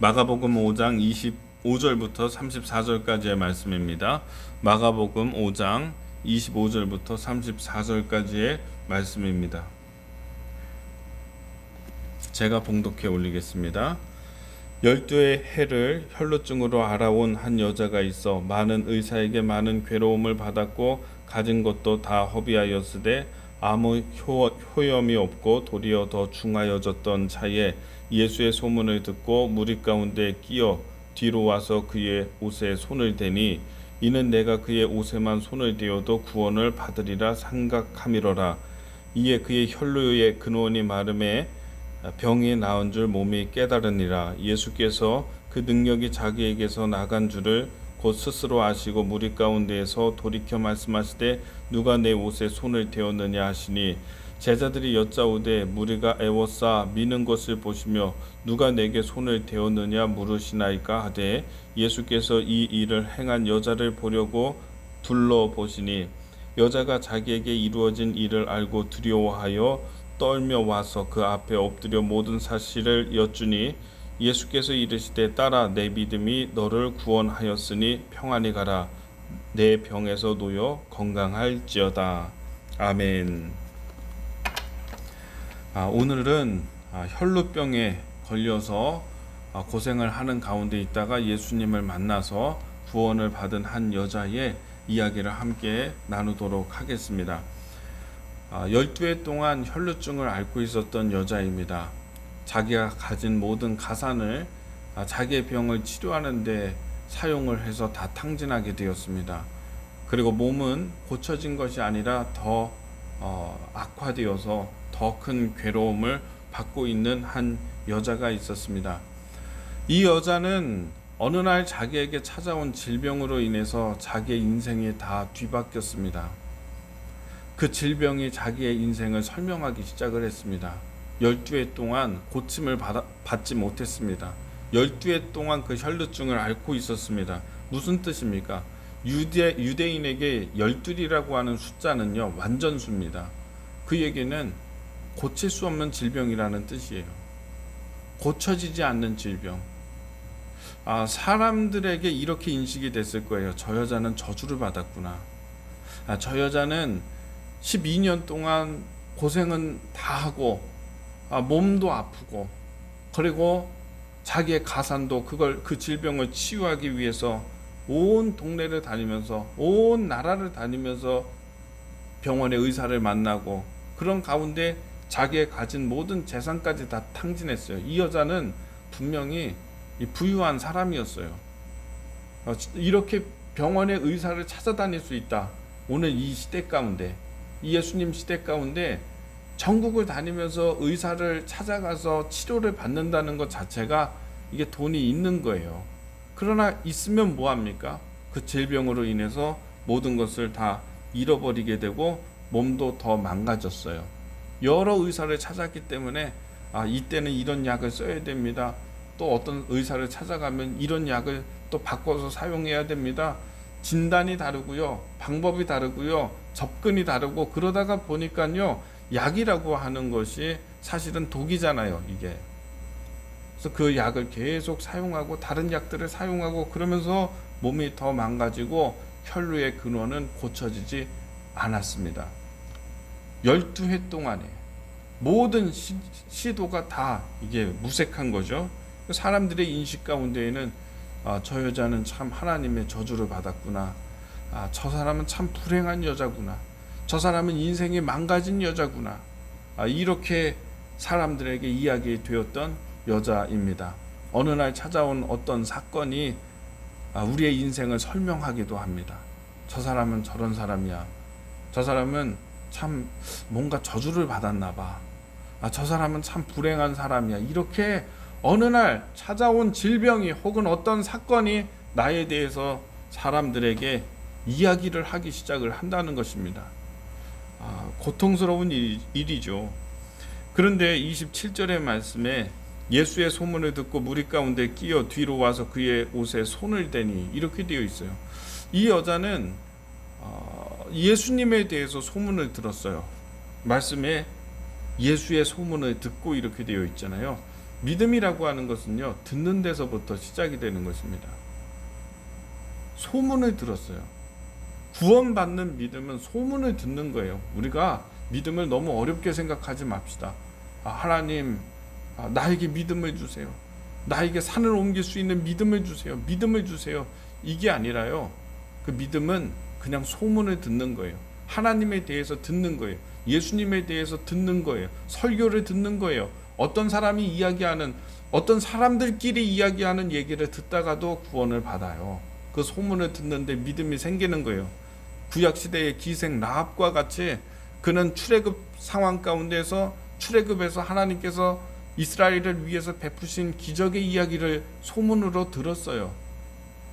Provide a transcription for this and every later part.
마가복음 5장 25절부터 34절까지의 말씀입니다. 마가복음 5장 25절부터 34절까지의 말씀입니다. 제가 봉독해 올리겠습니다. 12의 해를 혈루증으로 알아온 한 여자가 있어 많은 의사에게 많은 괴로움을 받았고 가진 것도 다 허비하였으되 아무 효염이 없고 도리어 더 중하여졌던 차에 예수의 소문을 듣고 무리 가운데 끼어 뒤로 와서 그의 옷에 손을 대니 이는 내가 그의 옷에만 손을 대어도 구원을 받으리라 생각함이로라. 이에 그의 혈루의 근원이 마름에 병이 나은 줄 몸이 깨달으니라. 예수께서 그 능력이 자기에게서 나간 줄을 곧 스스로 아시고 무리 가운데에서 돌이켜 말씀하시되 누가 내 옷에 손을 대었느냐 하시니 제자들이 여짜오되 무리가 애워싸 미는 것을 보시며 누가 내게 손을 대었느냐 물으시나이까 하되 예수께서 이 일을 행한 여자를 보려고 둘러보시니 여자가 자기에게 이루어진 일을 알고 두려워하여 떨며 와서 그 앞에 엎드려 모든 사실을 여쭈니 예수께서 이르시되 딸아 내 믿음이 너를 구원하였으니 평안히 가라 내 병에서 놓여 건강할지어다. 아멘. 오늘은 혈루병에 걸려서 고생을 하는 가운데 있다가 예수님을 만나서 구원을 받은 한 여자의 이야기를 함께 나누도록 하겠습니다. 12해 동안 혈루증을 앓고 있었던 여자입니다. 자기가 가진 모든 가산을 자기의 병을 치료하는 데 사용을 해서 다 탕진하게 되었습니다. 그리고 몸은 고쳐진 것이 아니라 더 악화되어서 더 큰 괴로움을 받고 있는 한 여자가 있었습니다. 이 여자는 어느 날 자기에게 찾아온 질병으로 인해서 자기의 인생이 다 뒤바뀌었습니다. 그 질병이 자기의 인생을 설명하기 시작을 했습니다. 12해 동안 고침을 받지 못했습니다. 12해 동안 그 혈루증을 앓고 있었습니다. 무슨 뜻입니까? 유대인에게 12이라고 하는 숫자는요, 완전수입니다. 그 얘기는 고칠 수 없는 질병이라는 뜻이에요. 고쳐지지 않는 질병. 사람들에게 이렇게 인식이 됐을 거예요. 저 여자는 저주를 받았구나. 저 여자는 12년 동안 고생은 다 하고 몸도 아프고 그리고 자기의 가산도 그 질병을 치유하기 위해서 온 동네를 다니면서 온 나라를 다니면서 병원의 의사를 만나고 그런 가운데 자기의 가진 모든 재산까지 다 탕진했어요. 이 여자는 분명히 부유한 사람이었어요. 이렇게 병원의 의사를 찾아다닐 수 있다. 오늘 이 시대 가운데, 이 예수님 시대 가운데 전국을 다니면서 의사를 찾아가서 치료를 받는다는 것 자체가 이게 돈이 있는 거예요. 그러나 있으면 뭐합니까? 그 질병으로 인해서 모든 것을 다 잃어버리게 되고 몸도 더 망가졌어요. 여러 의사를 찾았기 때문에 이때는 이런 약을 써야 됩니다. 또 어떤 의사를 찾아가면 이런 약을 또 바꿔서 사용해야 됩니다. 진단이 다르고요. 방법이 다르고요. 접근이 다르고 그러다가 보니까요. 약이라고 하는 것이 사실은 독이잖아요. 이게. 그래서 그 약을 계속 사용하고 다른 약들을 사용하고 그러면서 몸이 더 망가지고 혈루의 근원은 고쳐지지 않았습니다. 12해 동안에 모든 시도가 다 이게 무색한 거죠. 사람들의 인식 가운데에는 저 여자는 참 하나님의 저주를 받았구나. 저 사람은 참 불행한 여자구나. 저 사람은 인생이 망가진 여자구나. 이렇게 사람들에게 이야기 되었던 여자입니다. 어느 날 찾아온 어떤 사건이 우리의 인생을 설명하기도 합니다. 저 사람은 저런 사람이야. 저 사람은 참 뭔가 저주를 받았나 봐. 저 사람은 참 불행한 사람이야. 이렇게 어느 날 찾아온 질병이 혹은 어떤 사건이 나에 대해서 사람들에게 이야기를 하기 시작을 한다는 것입니다. 고통스러운 일이죠. 그런데 27절의 말씀에 예수의 소문을 듣고 무리 가운데 끼어 뒤로 와서 그의 옷에 손을 대니 이렇게 되어 있어요. 이 여자는 예수님에 대해서 소문을 들었어요. 말씀에 예수의 소문을 듣고 이렇게 되어 있잖아요. 믿음이라고 하는 것은요, 듣는 데서부터 시작이 되는 것입니다. 소문을 들었어요. 구원받는 믿음은 소문을 듣는 거예요. 우리가 믿음을 너무 어렵게 생각하지 맙시다. 하나님, 나에게 믿음을 주세요. 나에게 산을 옮길 수 있는 믿음을 주세요. 믿음을 주세요. 이게 아니라요, 그 믿음은 그냥 소문을 듣는 거예요. 하나님에 대해서 듣는 거예요. 예수님에 대해서 듣는 거예요. 설교를 듣는 거예요. 어떤 사람이 이야기하는, 어떤 사람들끼리 이야기하는 얘기를 듣다가도 구원을 받아요. 그 소문을 듣는데 믿음이 생기는 거예요. 구약시대의 기생 라합과 같이 그는 출애굽 상황 가운데서, 출애굽에서 하나님께서 이스라엘을 위해서 베푸신 기적의 이야기를 소문으로 들었어요.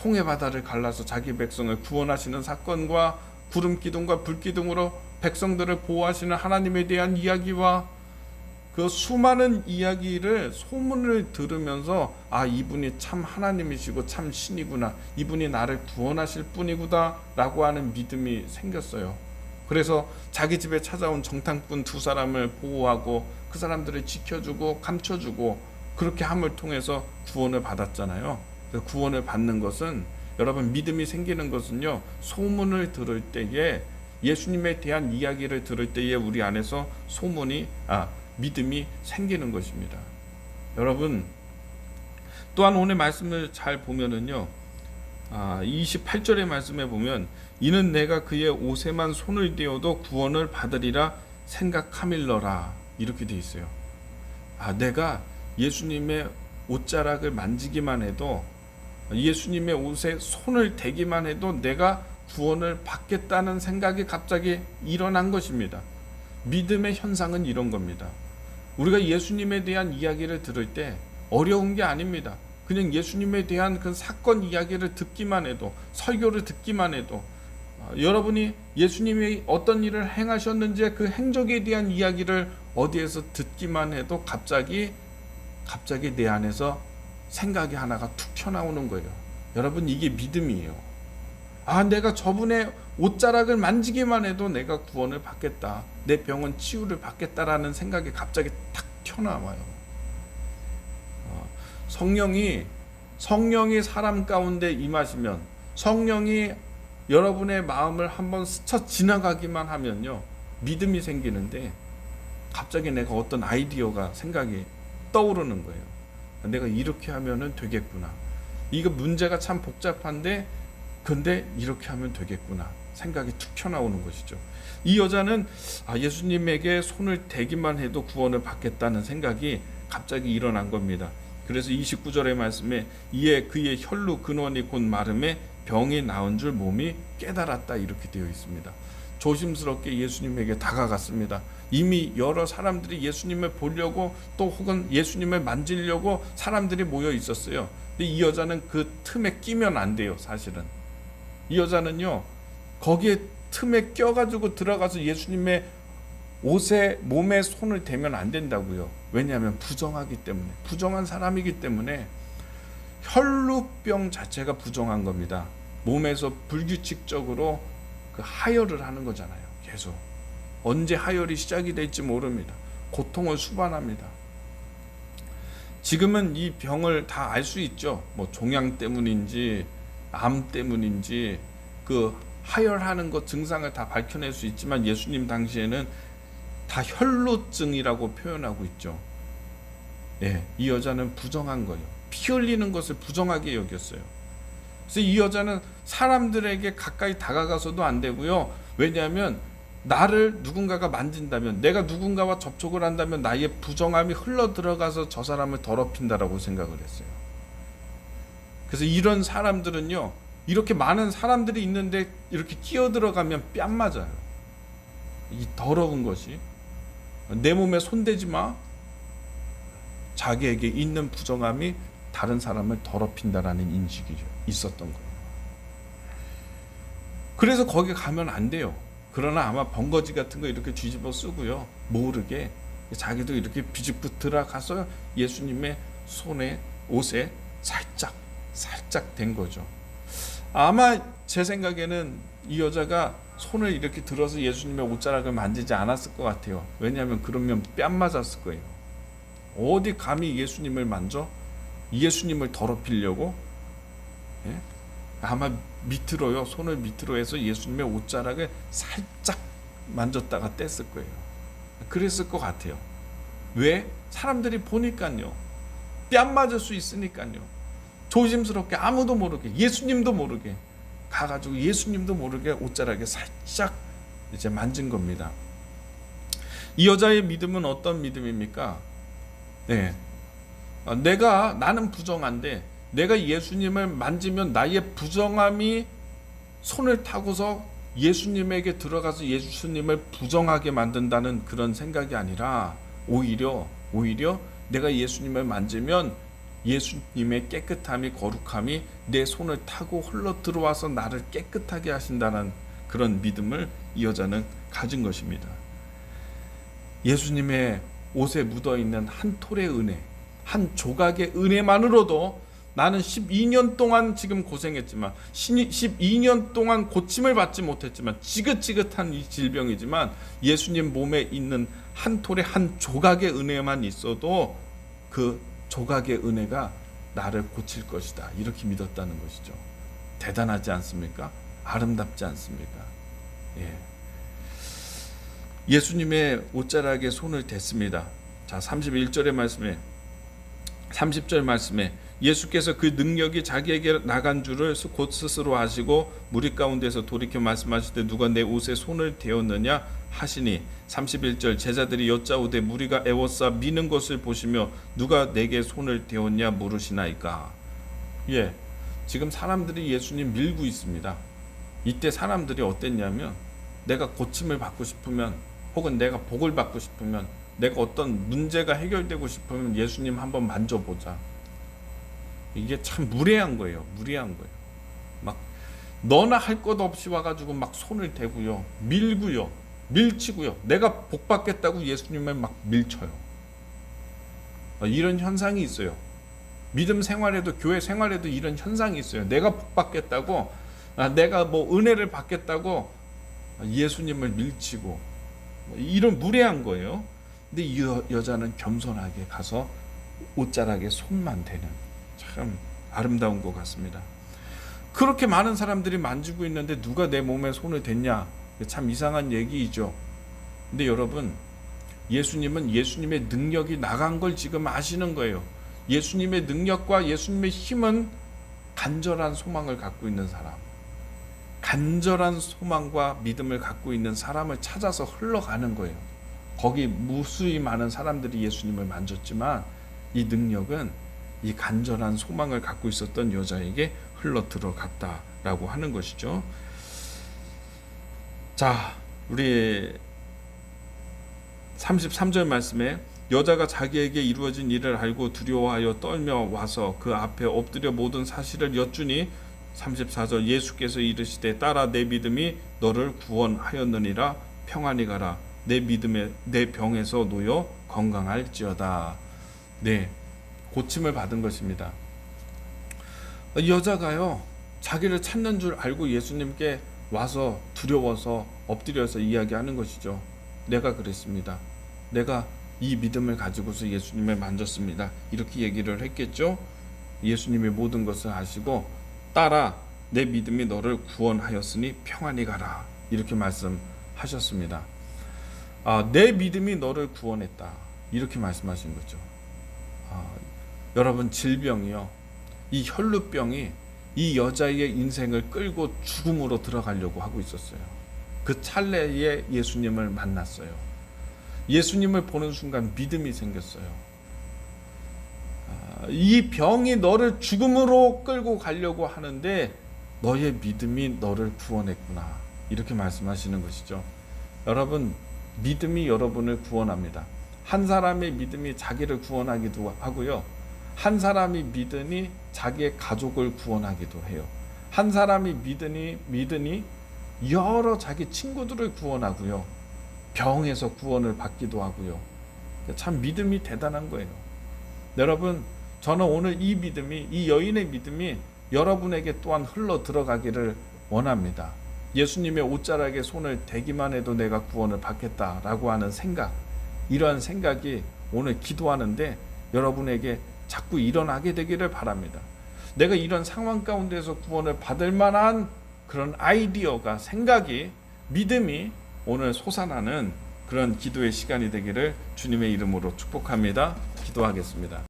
홍해 바다를 갈라서 자기 백성을 구원하시는 사건과 구름 기둥과 불 기둥으로 백성들을 보호하시는 하나님에 대한 이야기와 그 수많은 이야기를 소문을 들으면서 이분이 참 하나님이시고 참 신이구나, 이분이 나를 구원하실 분이구나 라고 하는 믿음이 생겼어요. 그래서 자기 집에 찾아온 정탐꾼 두 사람을 보호하고 그 사람들을 지켜주고 감춰주고, 그렇게 함을 통해서 구원을 받았잖아요. 구원을 받는 것은, 여러분, 믿음이 생기는 것은요, 소문을 들을 때에, 예수님에 대한 이야기를 들을 때에 우리 안에서 믿음이 생기는 것입니다. 여러분, 또한 오늘 말씀을 잘 보면은요, 28절의 말씀에 보면, 이는 내가 그의 옷에만 손을 떼어도 구원을 받으리라 생각함일러라, 이렇게 돼 있어요. 내가 예수님의 옷자락을 만지기만 해도, 예수님의 옷에 손을 대기만 해도 내가 구원을 받겠다는 생각이 갑자기 일어난 것입니다. 믿음의 현상은 이런 겁니다. 우리가 예수님에 대한 이야기를 들을 때 어려운 게 아닙니다. 그냥 예수님에 대한 그 사건 이야기를 듣기만 해도, 설교를 듣기만 해도, 여러분이 예수님이 어떤 일을 행하셨는지 그 행적에 대한 이야기를 어디에서 듣기만 해도 갑자기 내 안에서 생각이 하나가 툭 튀어나오는 거예요. 여러분, 이게 믿음이에요. 내가 저분의 옷자락을 만지기만 해도 내가 구원을 받겠다, 내 병은 치유를 받겠다라는 생각이 갑자기 탁 튀어나와요. 성령이 사람 가운데 임하시면, 성령이 여러분의 마음을 한번 스쳐 지나가기만 하면요, 믿음이 생기는데 갑자기 내가 어떤 아이디어가 생각이 떠오르는 거예요. 내가 이렇게 하면은 되겠구나. 이거 문제가 참 복잡한데 근데 이렇게 하면 되겠구나. 생각이 툭 튀어나오는 것이죠. 이 여자는 예수님에게 손을 대기만 해도 구원을 받겠다는 생각이 갑자기 일어난 겁니다. 그래서 29절의 말씀에 이에 그의 혈루 근원이 곧 마름에 병이 나은 줄 몸이 깨달았다, 이렇게 되어 있습니다. 조심스럽게 예수님에게 다가갔습니다. 이미 여러 사람들이 예수님을 보려고, 또 혹은 예수님을 만지려고 사람들이 모여 있었어요. 근데 이 여자는 그 틈에 끼면 안 돼요. 사실은 이 여자는요, 거기에 틈에 껴가지고 들어가서 예수님의 옷에, 몸에 손을 대면 안 된다고요. 왜냐하면 부정하기 때문에, 부정한 사람이기 때문에. 혈루병 자체가 부정한 겁니다. 몸에서 불규칙적으로 그 하혈을 하는 거잖아요. 계속 언제 하혈이 시작이 될지 모릅니다. 고통을 수반합니다. 지금은 이 병을 다 알 수 있죠. 종양 때문인지 암 때문인지 그 하혈하는 것 증상을 다 밝혀낼 수 있지만, 예수님 당시에는 다 혈루증이라고 표현하고 있죠. 이 여자는 부정한 거예요. 피 흘리는 것을 부정하게 여겼어요. 그래서 이 여자는 사람들에게 가까이 다가가서도 안 되고요. 왜냐하면 나를 누군가가 만진다면, 내가 누군가와 접촉을 한다면 나의 부정함이 흘러 들어가서 저 사람을 더럽힌다라고 생각을 했어요. 그래서 이런 사람들은요, 이렇게 많은 사람들이 있는데 이렇게 끼어들어가면 뺨 맞아요. 이 더러운 것이, 내 몸에 손대지 마. 자기에게 있는 부정함이 다른 사람을 더럽힌다라는 인식이 있었던 거예요. 그래서 거기 가면 안 돼요. 그러나 아마 번거지 같은 거 이렇게 뒤집어 쓰고요, 모르게 자기도 이렇게 비집고 들어가서 예수님의 손에, 옷에 살짝 된 거죠. 아마 제 생각에는 이 여자가 손을 이렇게 들어서 예수님의 옷자락을 만지지 않았을 것 같아요. 왜냐하면 그러면 뺨 맞았을 거예요. 어디 감히 예수님을 만져? 예수님을 더럽히려고? 예? 아마 밑으로요, 손을 밑으로 해서 예수님의 옷자락을 살짝 만졌다가 뗐을 거예요. 그랬을 것 같아요. 왜? 사람들이 보니까요. 뺨 맞을 수 있으니까요. 조심스럽게 아무도 모르게, 예수님도 모르게 가가지고 예수님도 모르게 옷자락에 살짝 이제 만진 겁니다. 이 여자의 믿음은 어떤 믿음입니까? 네, 나는 부정한데 내가 예수님을 만지면 나의 부정함이 손을 타고서 예수님에게 들어가서 예수님을 부정하게 만든다는 그런 생각이 아니라 오히려 내가 예수님을 만지면 예수님의 깨끗함이, 거룩함이 내 손을 타고 흘러 들어와서 나를 깨끗하게 하신다는 그런 믿음을 이 여자는 가진 것입니다. 예수님의 옷에 묻어있는 한 톨의 은혜, 한 조각의 은혜만으로도 나는 12년 동안 지금 고생했지만, 12년 동안 고침을 받지 못했지만, 지긋지긋한 이 질병이지만 예수님 몸에 있는 한 톨의 한 조각의 은혜만 있어도 그 조각의 은혜가 나를 고칠 것이다, 이렇게 믿었다는 것이죠. 대단하지 않습니까? 아름답지 않습니까? 예. 예수님의 옷자락에 손을 댔습니다. 자, 31절의 말씀에, 30절 말씀에 예수께서 그 능력이 자기에게 나간 줄을 곧 스스로 아시고 무리 가운데서 돌이켜 말씀하실 때 누가 내 옷에 손을 대었느냐 하시니, 31절 제자들이 여짜오되 무리가 애워싸 미는 것을 보시며 누가 내게 손을 대었냐 물으시나이까. 예, 지금 사람들이 예수님 밀고 있습니다. 이때 사람들이 어땠냐면, 내가 고침을 받고 싶으면, 혹은 내가 복을 받고 싶으면, 내가 어떤 문제가 해결되고 싶으면 예수님 한번 만져보자. 이게 참 무례한 거예요. 막 너나 할 것 없이 와가지고 막 손을 대고요, 밀고요, 밀치고요. 내가 복 받겠다고 예수님을 막 밀쳐요. 이런 현상이 있어요. 믿음 생활에도, 교회 생활에도 이런 현상이 있어요. 내가 복 받겠다고, 내가 뭐 은혜를 받겠다고 예수님을 밀치고, 이런 무례한 거예요. 근데 이 여자는 겸손하게 가서 옷자락에 손만 대는, 참 아름다운 것 같습니다. 그렇게 많은 사람들이 만지고 있는데 누가 내 몸에 손을 댔냐? 참 이상한 얘기이죠. 근데 여러분, 예수님은 예수님의 능력이 나간 걸 지금 아시는 거예요. 예수님의 능력과 예수님의 힘은 간절한 소망을 갖고 있는 사람, 간절한 소망과 믿음을 갖고 있는 사람을 찾아서 흘러가는 거예요. 거기 무수히 많은 사람들이 예수님을 만졌지만 이 능력은 이 간절한 소망을 갖고 있었던 여자에게 흘러 들어갔다라고 하는 것이죠. 자, 우리 33절 말씀에 여자가 자기에게 이루어진 일을 알고 두려워하여 떨며 와서 그 앞에 엎드려 모든 사실을 여쭈니, 34절 예수께서 이르시되 딸아 내 믿음이 너를 구원하였느니라, 평안히 가라, 내 믿음에 내 병에서 놓여 건강할지어다. 네, 고침을 받은 것입니다. 여자가요, 자기를 찾는 줄 알고 예수님께 와서 두려워서 엎드려서 이야기하는 것이죠. 내가 그랬습니다. 내가 이 믿음을 가지고서 예수님을 만졌습니다. 이렇게 얘기를 했겠죠. 예수님이 모든 것을 아시고 딸아 내 믿음이 너를 구원하였으니 평안히 가라, 이렇게 말씀하셨습니다. 내 믿음이 너를 구원했다, 이렇게 말씀하신 거죠. 여러분, 질병이요, 이 혈루병이 이 여자의 인생을 끌고 죽음으로 들어가려고 하고 있었어요. 그 찰나에 예수님을 만났어요. 예수님을 보는 순간 믿음이 생겼어요. 이 병이 너를 죽음으로 끌고 가려고 하는데 너의 믿음이 너를 구원했구나, 이렇게 말씀하시는 것이죠. 여러분, 믿음이 여러분을 구원합니다. 한 사람의 믿음이 자기를 구원하기도 하고요, 한 사람이 믿으니 자기의 가족을 구원하기도 해요. 한 사람이 믿으니 여러 자기 친구들을 구원하고요, 병에서 구원을 받기도 하고요. 참 믿음이 대단한 거예요. 여러분, 저는 오늘 이 믿음이, 이 여인의 믿음이 여러분에게 또한 흘러 들어가기를 원합니다. 예수님의 옷자락에 손을 대기만 해도 내가 구원을 받겠다라고 하는 생각, 이러한 생각이 오늘 기도하는데 여러분에게 자꾸 일어나게 되기를 바랍니다. 내가 이런 상황 가운데서 구원을 받을 만한 그런 아이디어가, 생각이, 믿음이 오늘 솟아나는 그런 기도의 시간이 되기를 주님의 이름으로 축복합니다. 기도하겠습니다.